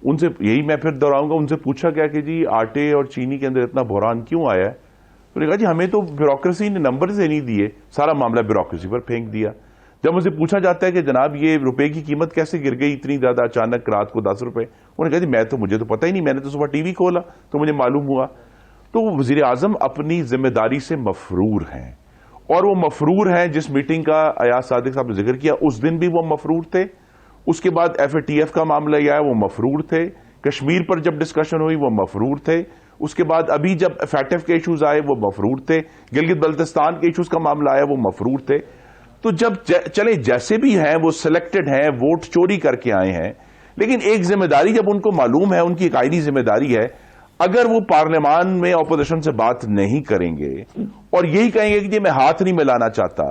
ان سے یہی میں پھر دہراؤں گا, ان سے پوچھا گیا کہ جی آٹے اور چینی کے اندر اتنا بحران کیوں آیا ہے, تو نے کہا جی ہمیں تو بیوروکریسی نے نمبر سے نہیں دیے, سارا معاملہ بیوروکریسی پر پھینک دیا. جب مجھ سے پوچھا جاتا ہے کہ جناب یہ روپے کی قیمت کیسے گر گئی اتنی زیادہ اچانک رات کو 10 روپے, انہوں نے کہا جی مجھے تو پتہ ہی نہیں, میں نے تو صبح ٹی وی کھولا تو مجھے معلوم ہوا. تو وزیر اعظم اپنی ذمہ داری سے مفرور ہیں, اور وہ مفرور ہیں. جس میٹنگ کا ایاز صادق صاحب نے ذکر کیا اس دن بھی وہ مفرور تھے, اس کے بعد FATF کا معاملہ یہ آیا وہ مفرور تھے, کشمیر پر جب ڈسکشن ہوئی وہ مفرور تھے, اس کے بعد ابھی جب FATF کے ایشوز آئے وہ مفرور تھے, گلگت بلتستان کے ایشوز کا معاملہ آیا وہ مفرور تھے. تو جب چلے جیسے بھی ہیں وہ سلیکٹڈ ہیں, ووٹ چوری کر کے آئے ہیں, لیکن ایک ذمہ داری جب ان کو معلوم ہے, ان کی ایک آئینی ذمہ داری ہے, اگر وہ پارلیمان میں اپوزیشن سے بات نہیں کریں گے اور یہی کہیں گے کہ جی میں ہاتھ نہیں ملانا چاہتا,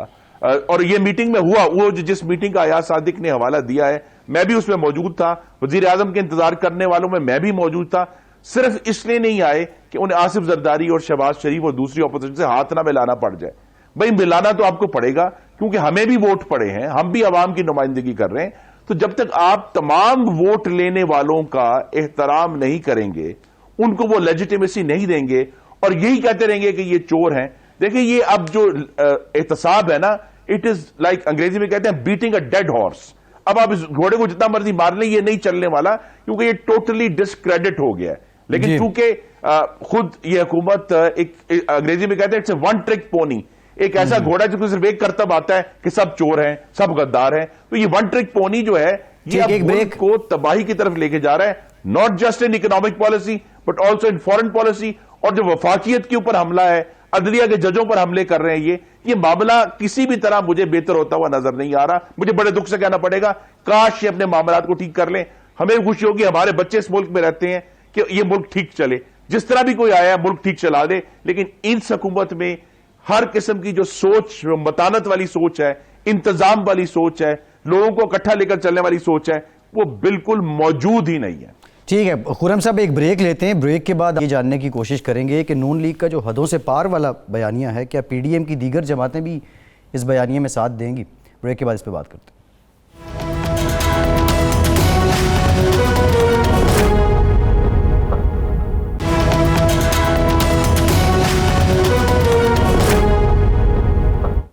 اور یہ میٹنگ میں ہوا, وہ جس میٹنگ کا ایاز صادق نے حوالہ دیا ہے میں بھی اس میں موجود تھا, وزیر اعظم کے انتظار کرنے والوں میں بھی موجود تھا, صرف اس لیے نہیں آئے کہ انہیں آصف زرداری اور شہباز شریف اور دوسری اپوزیشن سے ہاتھ نہ ملانا پڑ جائے. بھائی ملانا تو آپ کو پڑے گا کیونکہ ہمیں بھی ووٹ پڑے ہیں, ہم بھی عوام کی نمائندگی کر رہے ہیں. تو جب تک آپ تمام ووٹ لینے والوں کا احترام نہیں کریں گے, ان کو وہ لیجیٹیمیسی نہیں دیں گے اور یہی کہتے رہیں گے کہ یہ چور ہیں. دیکھیں یہ اب جو احتساب ہے نا, اٹ از لائک انگریزی میں کہتے ہیں بیٹنگ اے ڈیڈ ہارس. اب آپ اس گھوڑے کو جتنا مرضی مار لیں یہ نہیں چلنے والا کیونکہ یہ ٹوٹلی ڈسکریڈٹ ہو گیا ہے. لیکن چونکہ خود یہ حکومت ایک انگریزی میں کہتے ہیں it's a one trick pony, ایک ایسا گھوڑا جس کو صرف ایک کرتب آتا ہے کہ سب چور ہیں, سب غدار ہیں. تو یہ ون ٹرک پونی جو ہے یہ اب ملک کو تباہی کی طرف لے کے جا رہا ہے, not just in economic policy but also in foreign policy. اور جو وفاقیت کے اوپر حملہ ہے, عدلیہ کے ججوں پر حملے کر رہے ہیں, یہ معاملہ کسی بھی طرح مجھے بہتر ہوتا ہوا نظر نہیں آ رہا. مجھے بڑے دکھ سے کہنا پڑے گا کاش یہ اپنے معاملات کو ٹھیک کر لیں. ہمیں خوشی ہوگی ہمارے بچے اس ملک میں رہتے ہیں کہ یہ ملک ٹھیک چلے, جس طرح بھی کوئی آیا ملک ٹھیک چلا دے. لیکن اس حکومت میں ہر قسم کی جو سوچ, متانت والی سوچ ہے, انتظام والی سوچ ہے, لوگوں کو اکٹھا لے کر چلنے والی سوچ ہے, وہ بالکل موجود ہی نہیں ہے. ٹھیک ہے خرم صاحب, ایک بریک لیتے ہیں, بریک کے بعد یہ جاننے کی کوشش کریں گے کہ نون لیگ کا جو حدوں سے پار والا بیانیہ ہے, کیا PDM کی دیگر جماعتیں بھی اس بیانیے میں ساتھ دیں گی؟ بریک کے بعد اس پہ بات کرتے ہیں.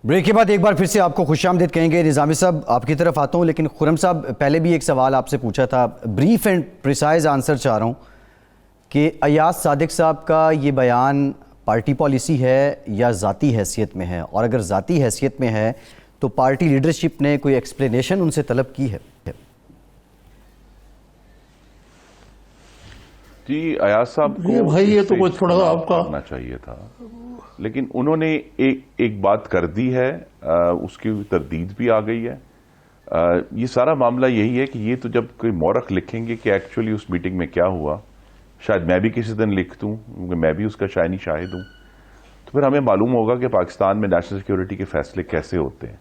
بریک کے بعد ایک بار پھر سے آپ کو خوش آمدید کہیں گے. نظامی صاحب آپ کی طرف آتا ہوں, لیکن خرم صاحب پہلے بھی ایک سوال آپ سے پوچھا تھا, بریف اینڈ پریسائز آنسر چاہ رہا ہوں کہ ایاز صادق صاحب کا یہ بیان پارٹی پالیسی ہے یا ذاتی حیثیت میں ہے, اور اگر ذاتی حیثیت میں ہے تو پارٹی لیڈرشپ نے کوئی ایکسپلینیشن ان سے طلب کی ہے؟ جی ایاز صاحب کو بھائی یہ تو کچھ تھوڑا آپ کا کرنا چاہیے تھا, لیکن انہوں نے ایک بات کر دی ہے, اس کی تردید بھی آ گئی ہے. یہ سارا معاملہ یہی ہے کہ یہ تو جب کوئی مورخ لکھیں گے کہ ایکچولی اس میٹنگ میں کیا ہوا, شاید میں بھی کسی دن لکھ دوں کیونکہ میں بھی اس کا شائنی شاہد ہوں, تو پھر ہمیں معلوم ہوگا کہ پاکستان میں نیشنل سیکیورٹی کے فیصلے کیسے ہوتے ہیں.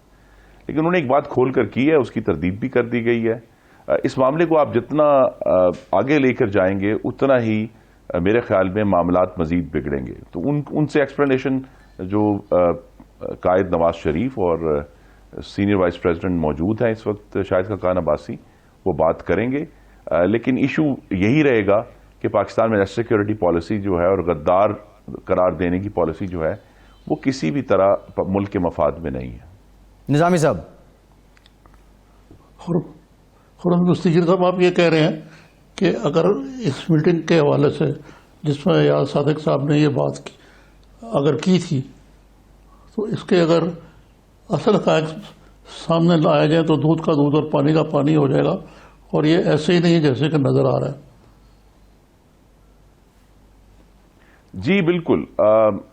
لیکن انہوں نے ایک بات کھول کر کی ہے, اس کی تردید بھی کر دی گئی ہے. اس معاملے کو آپ جتنا آگے لے کر جائیں گے اتنا ہی میرے خیال میں معاملات مزید بگڑیں گے. تو ان سے ایکسپلینیشن جو قائد نواز شریف اور سینئر وائس پریزیڈنٹ موجود ہیں اس وقت شاہد خاقان عباسی, وہ بات کریں گے. لیکن ایشو یہی رہے گا کہ پاکستان میں نیشنل سیکیورٹی پالیسی جو ہے اور غدار قرار دینے کی پالیسی جو ہے وہ کسی بھی طرح ملک کے مفاد میں نہیں ہے. نظامی صاحب. خرم دستگیر صاحب آپ یہ کہہ رہے ہیں کہ اگر اس میٹنگ کے حوالے سے جس میں ایاز صادق صاحب نے یہ بات اگر کی تھی تو اس کے اگر اصل حقائق سامنے لائے جائیں تو دودھ کا دودھ اور پانی کا پانی ہو جائے گا, اور یہ ایسے ہی نہیں جیسے کہ نظر آ رہا ہے. جی بالکل,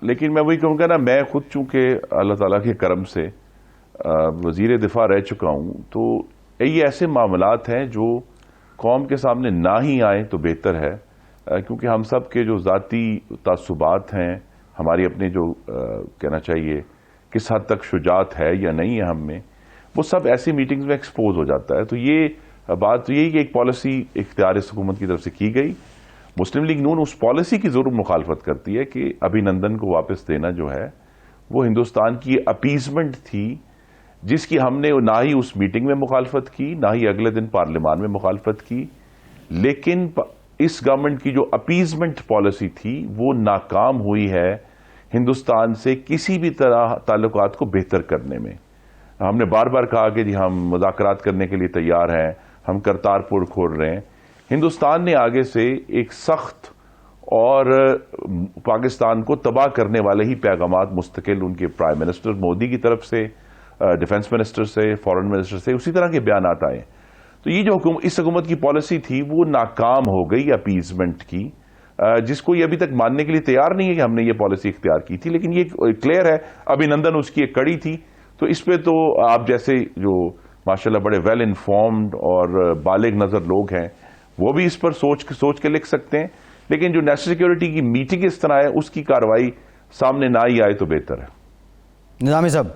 لیکن میں وہی کہوں گا نا, میں خود چونکہ اللہ تعالیٰ کے کرم سے وزیر دفاع رہ چکا ہوں, تو یہ ایسے معاملات ہیں جو قوم کے سامنے نہ ہی آئیں تو بہتر ہے، کیونکہ ہم سب کے جو ذاتی تعصبات ہیں، ہماری اپنے جو کہنا چاہیے کس حد تک شجاعت ہے یا نہیں ہے ہم میں، وہ سب ایسی میٹنگز میں ایکسپوز ہو جاتا ہے. تو یہ بات تو یہی کہ ایک پالیسی اختیار اس حکومت کی طرف سے کی گئی. مسلم لیگ نون اس پالیسی کی ضرور مخالفت کرتی ہے کہ ابھینندن کو واپس دینا جو ہے وہ ہندوستان کی اپیزمنٹ تھی، جس کی ہم نے نہ ہی اس میٹنگ میں مخالفت کی، نہ ہی اگلے دن پارلیمان میں مخالفت کی. لیکن اس گورنمنٹ کی جو اپیزمنٹ پالیسی تھی وہ ناکام ہوئی ہے ہندوستان سے کسی بھی طرح تعلقات کو بہتر کرنے میں. ہم نے بار بار کہا کہ جی ہم مذاکرات کرنے کے لیے تیار ہیں، ہم کرتارپور کھول رہے ہیں. ہندوستان نے آگے سے ایک سخت اور پاکستان کو تباہ کرنے والے ہی پیغامات مستقل ان کے پرائم منسٹر مودی کی طرف سے، ڈیفنس منسٹر سے، فارن منسٹر سے اسی طرح کے بیانات آئے. تو یہ جو اس حکومت کی پالیسی تھی وہ ناکام ہو گئی اپیزمنٹ کی، جس کو یہ ابھی تک ماننے کے لیے تیار نہیں ہے کہ ہم نے یہ پالیسی اختیار کی تھی. لیکن یہ کلیئر ہے ابھینندن اس کی ایک کڑی تھی. تو اس پہ تو آپ جیسے جو ماشاءاللہ بڑے ویل انفارمڈ اور بالغ نظر لوگ ہیں وہ بھی اس پر سوچ کے لکھ سکتے ہیں. لیکن جو نیشنل سیکورٹی کی میٹنگ اس طرح ہے اس کی کارروائی سامنے نہ ہی آئے تو بہتر ہے. نظامی صاحب.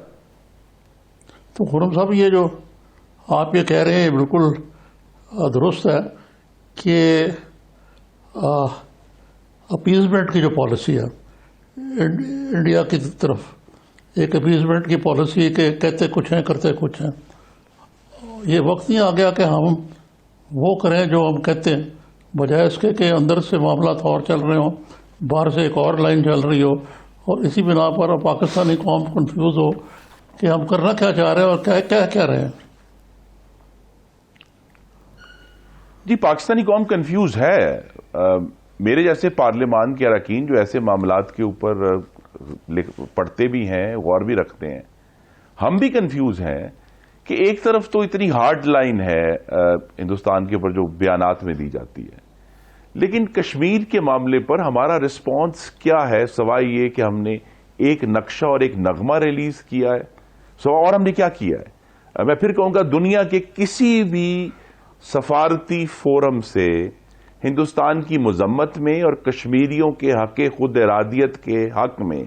تو خرم صاحب یہ جو آپ یہ کہہ رہے ہیں بالکل درست ہے کہ اپیزمنٹ کی جو پالیسی ہے انڈیا کی طرف، ایک اپیزمنٹ کی پالیسی کہ کہتے کچھ ہیں کرتے کچھ ہیں. یہ وقت نہیں آ گیا کہ ہم وہ کریں جو ہم کہتے ہیں، بجائے اس کے کہ اندر سے معاملات اور چل رہے ہوں، باہر سے ایک اور لائن چل رہی ہو، اور اسی بنا پر پاکستانی قوم کنفیوز ہو کہ ہم کرنا کیا چاہ رہے ہیں اور کیا کہہ رہے ہیں. جی پاکستانی قوم کنفیوز ہے. میرے جیسے پارلیمان کے اراکین جو ایسے معاملات کے اوپر پڑھتے بھی ہیں، غور بھی رکھتے ہیں، ہم بھی کنفیوز ہیں کہ ایک طرف تو اتنی ہارڈ لائن ہے ہندوستان کے اوپر جو بیانات میں دی جاتی ہے، لیکن کشمیر کے معاملے پر ہمارا رسپانس کیا ہے سوائے یہ کہ ہم نے ایک نقشہ اور ایک نغمہ ریلیز کیا ہے. اور ہم نے کیا کیا ہے؟ میں پھر کہوں گا دنیا کے کسی بھی سفارتی فورم سے ہندوستان کی مذمت میں اور کشمیریوں کے حق خود ارادیت کے حق میں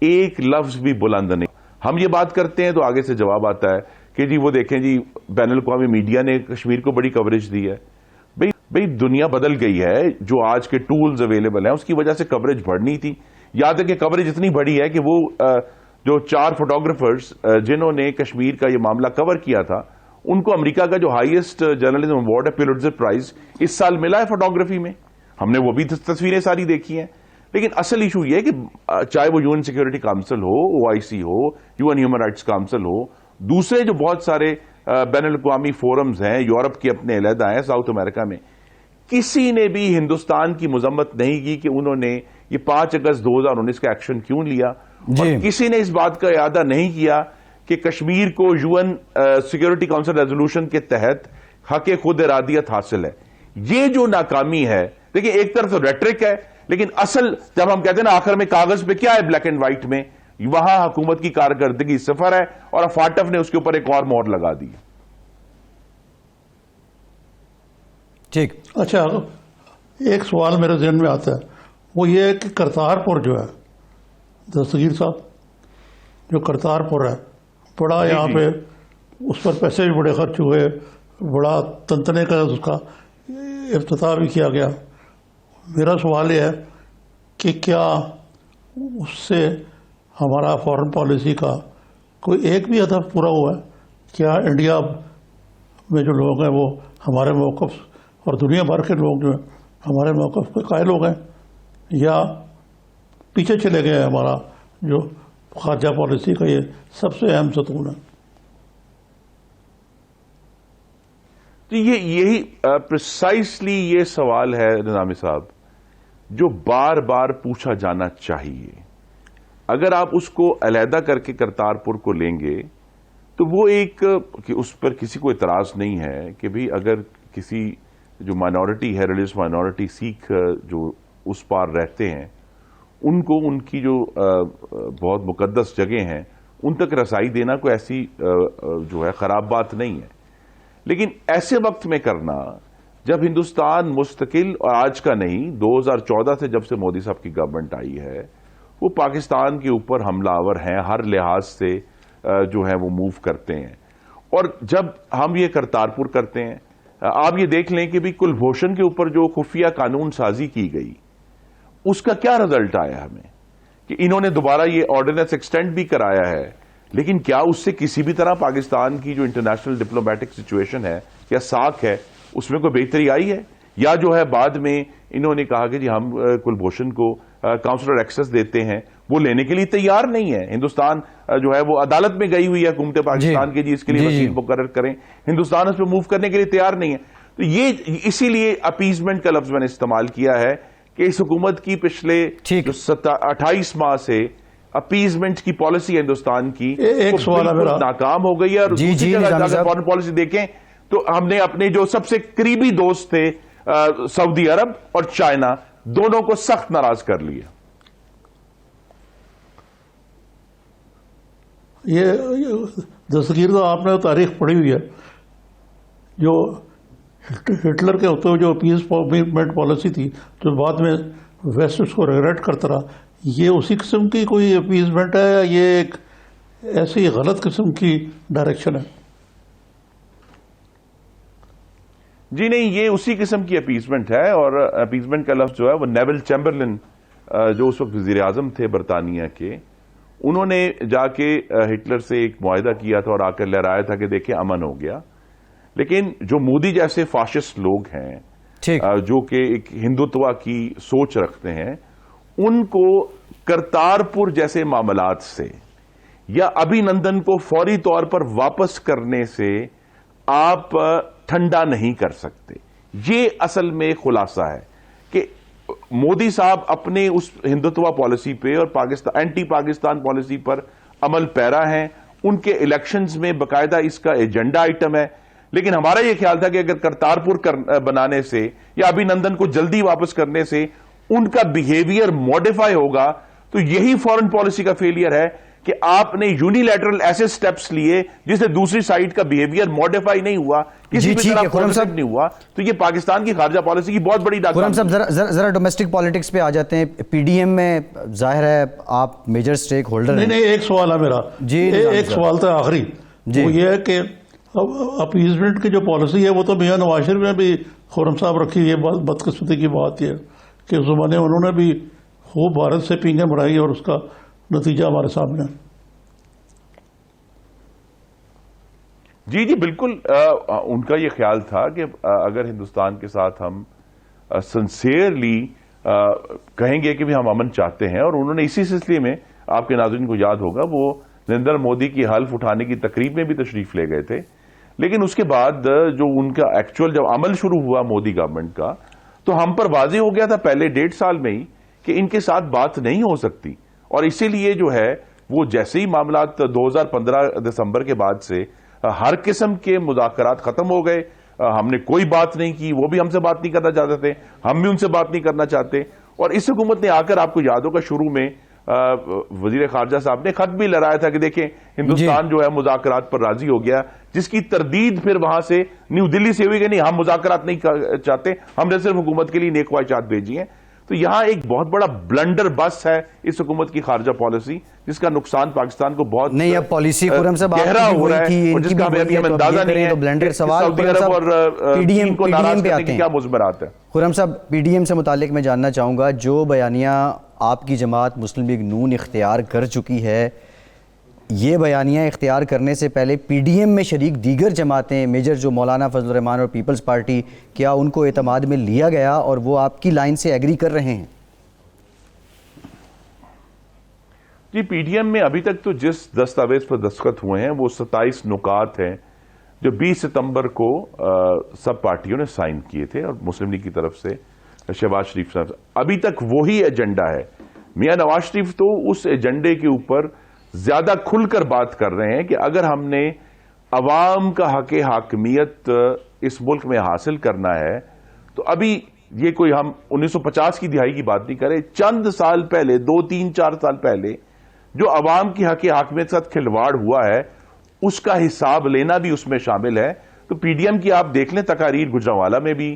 ایک لفظ بھی بلند نہیں. ہم یہ بات کرتے ہیں تو آگے سے جواب آتا ہے کہ جی وہ دیکھیں جی بین الاقوامی میڈیا نے کشمیر کو بڑی کوریج دی ہے. بھئی دنیا بدل گئی ہے، جو آج کے ٹولز اویلیبل ہیں اس کی وجہ سے کوریج بڑھنی تھی. یاد ہے کہ کوریج اتنی بڑی ہے کہ وہ جو 4 فوٹوگرافرز جنہوں نے کشمیر کا یہ معاملہ کور کیا تھا ان کو امریکہ کا جو ہائیسٹ جرنلزم ایوارڈ ہے پولیٹزر پرائز اس سال ملا ہے فوٹوگرافی میں. ہم نے وہ بھی تصویریں ساری دیکھی ہیں. لیکن اصل ایشو یہ ہے کہ چاہے وہ UN سیکورٹی کاؤنسل ہو، OIC ہو، UN ہیومن رائٹس کاؤنسل ہو، دوسرے جو بہت سارے بین الاقوامی فورمز ہیں، یورپ کے اپنے علیحدہ ہیں، ساؤتھ امریکہ میں، کسی نے بھی ہندوستان کی مذمت نہیں کی کہ انہوں نے یہ 5 اگست 2019 کا ایکشن کیوں لیا. اور کسی نے اس بات کا اعادہ نہیں کیا کہ کشمیر کو UN سیکورٹی کاؤنسل ریزولوشن کے تحت حق خود ارادیت حاصل ہے. یہ جو ناکامی ہے، دیکھیں ایک طرف تو ریٹرک ہے، لیکن اصل جب ہم کہتے ہیں نا آخر میں کاغذ پہ کیا ہے بلیک اینڈ وائٹ میں، وہاں حکومت کی کارکردگی صفر ہے اور فاٹف نے اس کے اوپر ایک اور مہر لگا دی. ٹھیک. اچھا ایک سوال میرے ذہن میں آتا ہے، وہ یہ ہے کہ کرتارپور جو ہے دستگیر صاحب، جو کرتارپور ہے بڑا یہاں پہ اس پر پیسے بھی بڑے خرچ ہوئے، بڑا تنتنے کا اس کا افتتاح بھی کیا گیا. میرا سوال یہ ہے کہ کیا اس سے ہمارا فارن پالیسی کا کوئی ایک بھی ہدف پورا ہوا ہے؟ کیا انڈیا میں جو لوگ ہیں وہ ہمارے موقف اور دنیا بھر کے لوگ جو ہیں ہمارے موقف کے قائل ہو گئے یا پیچھے چلے گئے؟ ہمارا جو خارجہ پالیسی کا یہ سب سے اہم ستون ہے. یہی پریسائسلی یہ سوال ہے نظامی صاحب جو بار بار پوچھا جانا چاہیے. اگر آپ اس کو علیحدہ کر کے کرتارپور کو لیں گے تو وہ ایک کہ اس پر کسی کو اعتراض نہیں ہے کہ بھی اگر کسی جو مائنورٹی ہے، ریلیجس مائنورٹی سکھ جو اس پار رہتے ہیں، ان کو ان کی جو بہت مقدس جگہ ہیں ان تک رسائی دینا کوئی ایسی جو ہے خراب بات نہیں ہے. لیکن ایسے وقت میں کرنا جب ہندوستان مستقل، اور آج کا نہیں، 2014 سے جب سے مودی صاحب کی گورنمنٹ آئی ہے، وہ پاکستان کے اوپر حملہ آور ہیں، ہر لحاظ سے جو ہے وہ موو کرتے ہیں. اور جب ہم یہ کرتارپور کرتے ہیں، آپ یہ دیکھ لیں کہ بھی کلبھوشن کے اوپر جو خفیہ قانون سازی کی گئی، اس کا کیا رزلٹ آیا ہمیں کہ انہوں نے دوبارہ یہ آرڈیننس ایکسٹینڈ بھی کرایا ہے، لیکن کیا اس سے کسی بھی طرح پاکستان کی جو انٹرنیشنل ڈپلومیٹک سچویشن ہے یا ساکھ ہے اس میں کوئی بہتری آئی ہے؟ یا جو ہے بعد میں انہوں نے کہا کہ جی ہم کلبھوشن کو کاؤنسلر ایکسس دیتے ہیں، وہ لینے کے لیے تیار نہیں ہے. ہندوستان جو ہے وہ عدالت میں گئی ہوئی ہے حکومت پاکستان کے، جی اس کے لیے وکیل مقرر کریں، ہندوستان اس پہ موو کرنے کے لیے تیار نہیں ہے. تو یہ اسی لیے اپیزمنٹ کا لفظ میں نے استعمال کیا ہے کہ اس حکومت کی پچھلے 28 ماہ سے اپیزمنٹ کی پالیسی ہندوستان کی ناکام ہو گئی ہے. اور دوسری جگہ اگر فارن پالیسی دیکھیں تو ہم نے اپنے جو سب سے قریبی دوست تھے سعودی عرب اور چائنا، دونوں کو سخت ناراض کر لیا. یہ دستگیر تو آپ نے تاریخ پڑھی ہوئی ہے، جو ہٹلر کے ہوتے ہوئے جو پیس موومنٹ پالیسی تھی جو بعد میں ویسٹ اس کو ریگریٹ کرتا رہا، یہ اسی قسم کی کوئی اپیزمنٹ ہے یا یہ ایک ایسی غلط قسم کی ڈائریکشن ہے؟ جی نہیں، یہ اسی قسم کی اپیزمنٹ ہے. اور اپیزمنٹ کا لفظ جو ہے وہ نیول چیمبرلن جو اس وقت وزیر اعظم تھے برطانیہ کے، انہوں نے جا کے ہٹلر سے ایک معاہدہ کیا تھا اور آ کر لہرایا تھا کہ دیکھیں امن ہو گیا. لیکن جو مودی جیسے فاشسٹ لوگ ہیں جو کہ ایک ہندوتوا کی سوچ رکھتے ہیں، ان کو کرتارپور جیسے معاملات سے یا ابھی نندن کو فوری طور پر واپس کرنے سے آپ ٹھنڈا نہیں کر سکتے. یہ اصل میں خلاصہ ہے کہ مودی صاحب اپنے اس ہندوتوا پالیسی پہ اور پاکستان اینٹی پاکستان پالیسی پر عمل پیرا ہیں. ان کے الیکشنز میں باقاعدہ اس کا ایجنڈا آئٹم ہے. لیکن ہمارا یہ خیال تھا کہ اگر کرتارپور بنانے سے یا ابھی نندن کو جلدی واپس کرنے سے ان کا بیہیویئر موڈیفائی ہوگا تو یہی فورن پالیسی کا فیلئر ہے کہ آپ نے یونیلیٹرل ایسے سٹیپس لیے جس سے دوسری سائڈ کا بیہیویئر موڈیفائی نہیں ہوا، کسی بھی طرح پازیٹیو نہیں ہوا. تو یہ پاکستان کی خارجہ پالیسی کی بہت بڑی خرم صاحب ذرا ڈومیسٹک پالیٹکس پہ آ جاتے ہیں. پی ڈی ایم میں ظاہر ہے آپ میجر سٹیک ہولڈر ہیں. نہیں، ایک سوال ہے میرا، ایک سوال تھا آخری، وہ یہ ہے کہ اپیزمنٹ کی جو پالیسی ہے وہ تو میاں نواز شریف نے بھی خرم صاحب رکھی. یہ بدقسمتی کی بات یہ کہ اس زمانے میں انہوں نے بھی خوب بھارت سے پینگیں بڑھائی اور اس کا نتیجہ ہمارے سامنے. جی بالکل. ان کا یہ خیال تھا کہ اگر ہندوستان کے ساتھ ہم سنسیئرلی کہیں گے کہ بھی ہم امن چاہتے ہیں، اور انہوں نے اسی سلسلے میں آپ کے ناظرین کو یاد ہوگا وہ نریندر مودی کی حلف اٹھانے کی تقریب میں بھی تشریف لے گئے تھے. لیکن اس کے بعد جو ان کا ایکچوئل جب عمل شروع ہوا مودی گورنمنٹ کا، تو ہم پر واضح ہو گیا تھا پہلے 1.5 سال میں ہی کہ ان کے ساتھ بات نہیں ہو سکتی. اور اسی لیے جو ہے وہ جیسے ہی معاملات 2015 دسمبر کے بعد سے ہر قسم کے مذاکرات ختم ہو گئے. ہم نے کوئی بات نہیں کی، وہ بھی ہم سے بات نہیں کرنا چاہتے تھے، ہم بھی ان سے بات نہیں کرنا چاہتے. اور اس حکومت نے آ کر آپ کو یاد ہوگا شروع میں وزیر خارجہ صاحب نے خط بھی لہرایا تھا کہ دیکھیں ہندوستان جو ہے مذاکرات پر راضی ہو گیا، جس کی تردید پھر وہاں سے نیو دلی سے ہوئی کہ نہیں ہم مذاکرات نہیں چاہتے، ہم نے صرف حکومت کے لیے نیک خواہشات بھیجی ہیں. تو یہاں ایک بہت بڑا بلنڈر بس ہے اس حکومت کی خارجہ پالیسی، جس کا نقصان پاکستان کو بہت نہیں اب پالیسی خرم صاحب گہرا ہو رہا ہے اور جس کا ہمیں اندازہ نہیں ہے سعودی عرب اور چین کو ناراض کرنے کی کیا مضمرات ہیں. خرم صاحب پی ڈی ایم سے متعلق میں جاننا چاہوں گا، جو بیانیہ آپ کی جماعت مسلم لیگ نون اختیار کر چکی ہے، یہ بیانیہ اختیار کرنے سے پہلے پی ڈی ایم میں شریک دیگر جماعتیں میجر جو مولانا فضل الرحمان اور پیپلز پارٹی، کیا ان کو اعتماد میں لیا گیا اور وہ آپ کی لائن سے ایگری کر رہے ہیں؟ جی پی ڈی ایم میں ابھی تک تو جس دستاویز پر دستخط ہوئے ہیں وہ 27 نکات ہیں جو 20 ستمبر کو سب پارٹیوں نے سائن کیے تھے اور مسلم لیگ کی طرف سے شہباز شریف صاحب. ابھی تک وہی ایجنڈا ہے. میاں نواز شریف تو اس ایجنڈے کے اوپر زیادہ کھل کر بات کر رہے ہیں کہ اگر ہم نے عوام کا حق حاکمیت اس ملک میں حاصل کرنا ہے تو ابھی یہ کوئی ہم 1950 کی دہائی کی بات نہیں کرے، چند سال پہلے 2 3 4 سال پہلے جو عوام کی حق حاکمیت کے ساتھ کھلواڑ ہوا ہے اس کا حساب لینا بھی اس میں شامل ہے. تو پی ڈی ایم کی آپ دیکھ لیں تقاریر گجرانوالہ میں بھی،